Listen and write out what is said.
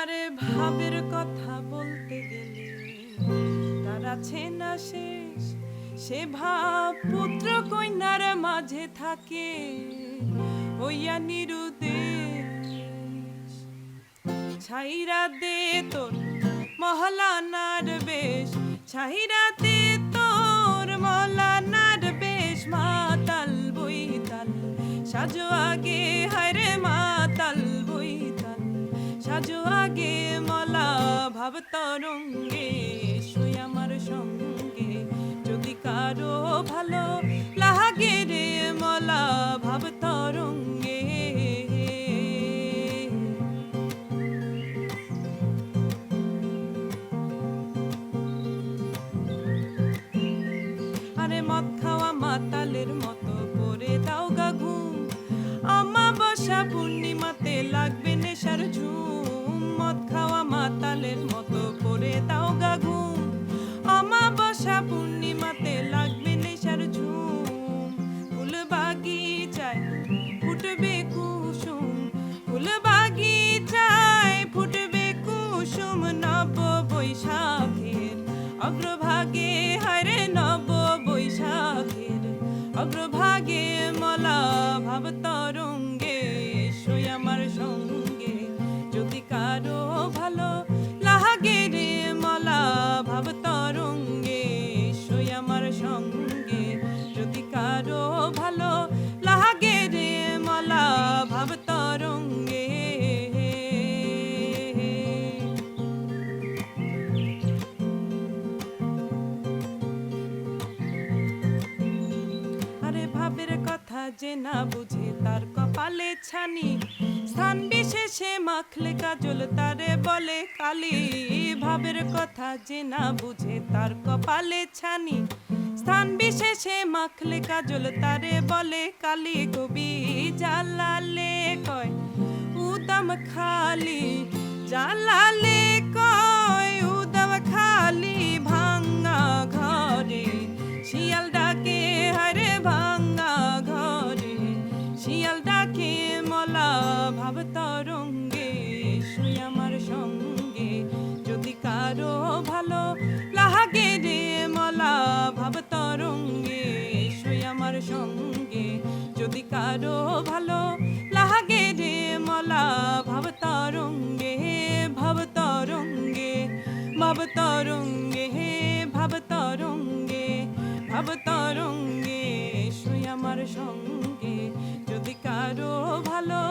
আরে ভাবের কথা বলতে গেলে তার আছে না শেষ। সে ভাব পুত্র কন্যার মাঝে থাকে হইয়া নিরুদ্দেশ। ছাইরা দে তোর মহলানার বেশ, ছাইরা দে তোর মহলানার বেশ। মাতাল বইতাল সাজো আগে, হায়রে মাতাল বইতাল সাজো আগে। মলা ভাব তরঙ্গে শুই আমার সঙ্গে, যদি কারো ভালো লাগে রে মলা ভাব তরঙ্গে। আরে মদ খাওয়া মাতালের মতো করে দাও গা ঘুম, অমাবস্যা পূর্ণিমাতে লাগবে নেশার ঝুম। মদ খাওয়া মাতালের মতো করে দাও গা ঘুম, অমাবস্যা পূর্ণিমাতে লাগবে নেশার ঝুম। ফুল বাগিচায় ফুটবে কুসুম, ফুল বাগিচায় ফুটবে কুসুম। নব বৈশাখের অগ্রভাগে, হায়রে নব বৈশাখের অগ্রভাগে। মলা ভাব তরঙ্গে শুই আমার সঙ্গে, যদি কারো ভালো লাগে রে মলা ভাব তরঙ্গে শুই আমার সঙ্গে, যদি কারো ভালো লাগে রে মলা ভাব তরঙ্গে। আরে ভাবের কথা যে না বুঝে তার কপালে ছানি, স্থান বিশেষে মাখলে কাজল তারে বলে কালি। ভাবের কথা যে না বুঝে তার কপালে ছানি, স্থান বিশেষে মাখলে কাজল তারে বলে কালি। কবি জালালে কয় উদম খালি, জালালে কয় উদম খালি। ভাঙা ঘরে শিয়াল ডাকে, হারে ভাঙা ঘরে শিয়াল ডাকে। মলা ভাব তরঙ্গে শুই আমার সঙ্গে, যদি কারো ভালো লাগে রে মলা ভাব তরঙ্গে শুই আমার সঙ্গে, যদি কারো ভালো লাগে রে মলা ভাব তরঙ্গে। ভাব তরঙ্গে ভাব তরঙ্গে ভাব তরঙ্গে ভাব তরঙ্গে শুই আমার সঙ্গে, যদি কারো ভালো